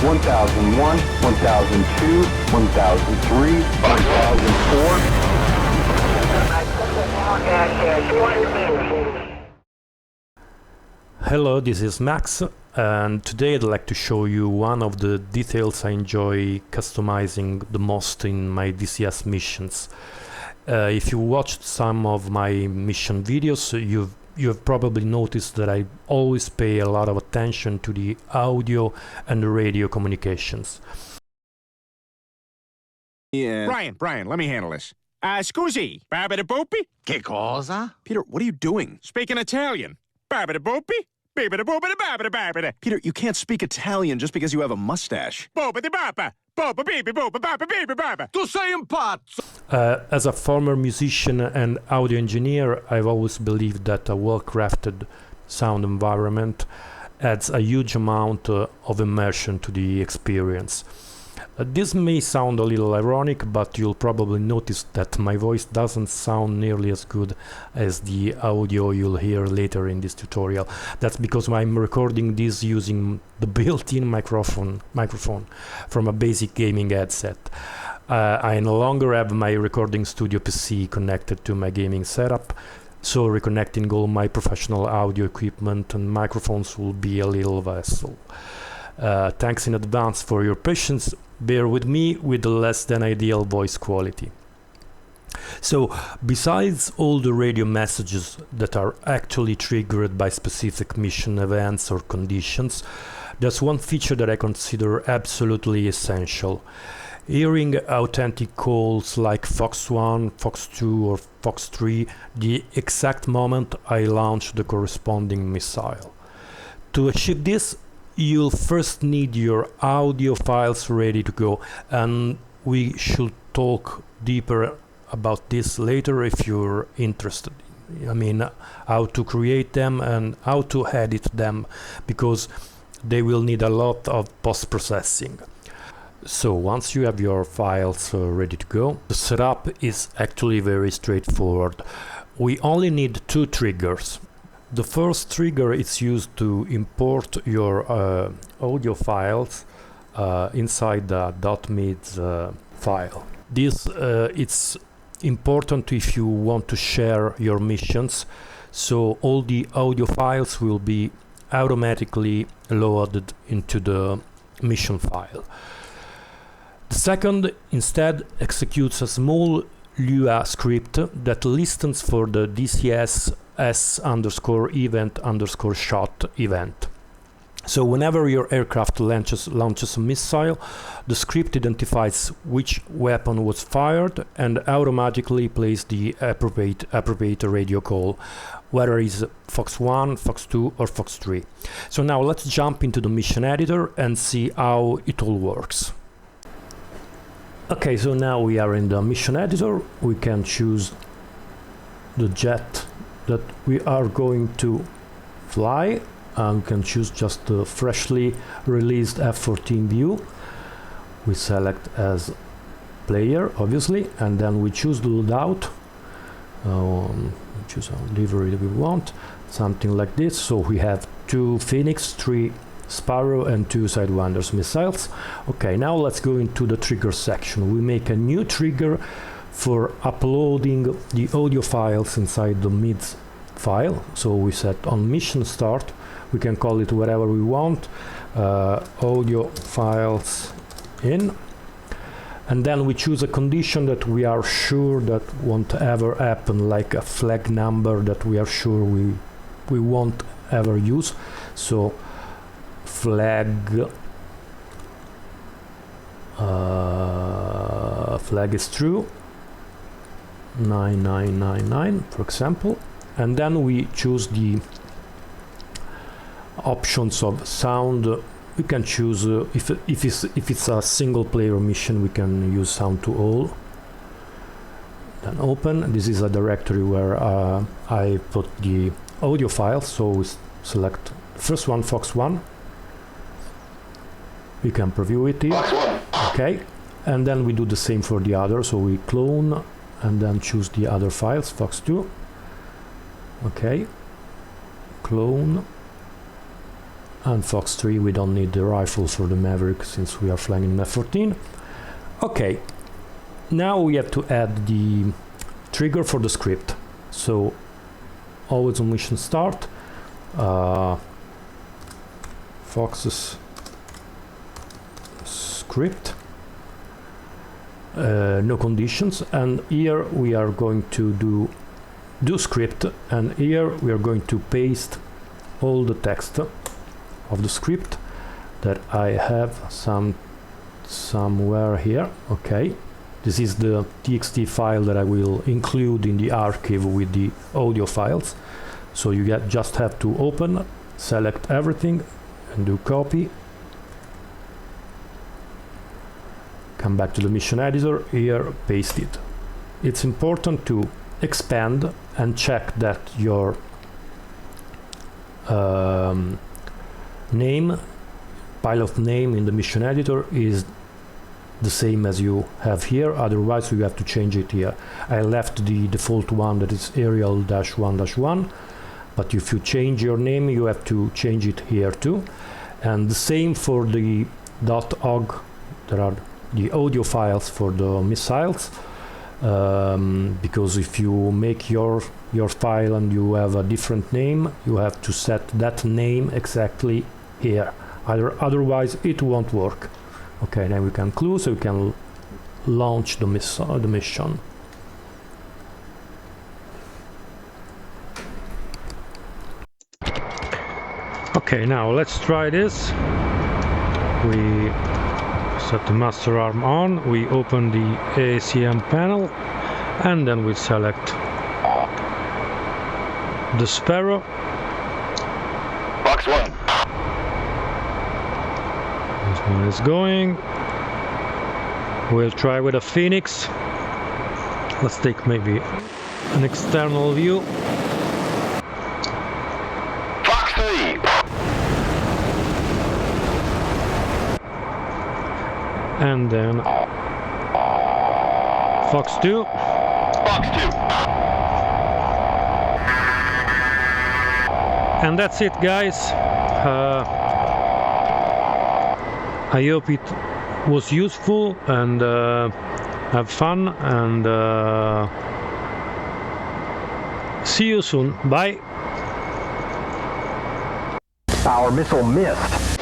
1001, 1002, 1003, 1004. Hello, this is Max, and today I'd like to show you one of the details I enjoy customizing the most in my DCS missions. If you watched some of my mission videos, you've probably noticed that I always pay a lot of attention to the audio and the radio communications. Yeah. Brian, let me handle this. Scusi, babidi-boopy? Che cosa? Peter, what are you doing? Speaking Italian. Babidi-boopy? Babidi-boopity-babidi-babidi. Peter, you can't speak Italian just because you have a mustache. Boopity-bapa. Boopa-beepy-boopa-bapa-beepy-bapa. Tu sei un pazzo! As a former musician and audio engineer, I've always believed that a well-crafted sound environment adds a huge amount of immersion to the experience. This may sound a little ironic, but you'll probably notice that my voice doesn't sound nearly as good as the audio you'll hear later in this tutorial. That's because I'm recording this using the built-in microphone from a basic gaming headset. I no longer have my recording studio PC connected to my gaming setup, so reconnecting all my professional audio equipment and microphones will be a little hassle. Thanks in advance for your patience. Bear with me with the less than ideal voice quality. So, besides all the radio messages that are actually triggered by specific mission events or conditions, there's one feature that I consider absolutely essential. Hearing authentic calls like Fox 1, Fox 2 or Fox 3 the exact moment I launch the corresponding missile. To achieve this, you'll first need your audio files ready to go, and we should talk deeper about this later if you're interested. I mean, how to create them and how to edit them, because they will need a lot of post-processing. So once you have your files ready to go, the setup is actually very straightforward. We only need two triggers. The first trigger is used to import your audio files inside the .mids file. This it's important if you want to share your missions, so all the audio files will be automatically loaded into the mission file. The second instead executes a small Lua script that listens for the DCS S_event_shot event. So whenever your aircraft launches a missile, the script identifies which weapon was fired and automatically plays the appropriate radio call, whether it's Fox 1, Fox 2 or Fox 3. So now let's jump into the mission editor and see how it all works. Okay, so now we are in the mission editor. We can choose the jet that we are going to fly, and we can choose just the freshly released F-14 view. We select as player, obviously, and then we choose the loadout. Choose our livery that we want, something like this. So we have 2 Phoenix, 3 Sparrow and 2 Sidewinders missiles. Okay, now let's go into the trigger section. We make a new trigger for uploading the audio files inside the mids file. So we set on mission start, we can call it whatever we want, audio files in, and then we choose a condition that we are sure that won't ever happen, like a flag number that we are sure we won't ever use. So flag is true, 9999 for example, and then we choose the options of sound. We can choose if it's a single player mission, we can use sound to all. Then open. This is a directory where I put the audio files, so we select the first one, Fox 1. We can preview it here. Okay, and then we do the same for the other, so we clone and then choose the other files, Fox 2. Okay, clone, and Fox 3, we don't need the rifle for the Maverick since we are flying in F-14. Okay, now we have to add the trigger for the script. So always on mission start, Fox's script, no conditions, and here we are going to do script, and here we are going to paste all the text of the script that I have somewhere here. Okay, this is the txt file that I will include in the archive with the audio files. So you just have to open, select everything and do copy, come back to the mission editor, here paste it. It's important to expand and check that your pilot name in the mission editor is the same as you have here, otherwise you have to change it here. I left the default one, that is Arial-1-1, but if you change your name you have to change it here too. And the same for the .ogg, there are the audio files for the missiles, because if you make your file and you have a different name, you have to set that name exactly here, otherwise it won't work. Okay, now we can close, so we can launch the mission. Okay, now let's try this. We set the master arm on, we open the ACM panel, and then we select the Sparrow. Box 1. This one is going. We'll try with a Phoenix. Let's take maybe an external view. Fox 3. And then Fox 2. Fox 2. And that's it, guys. I hope it was useful and have fun, and see you soon. Bye. Our missile missed.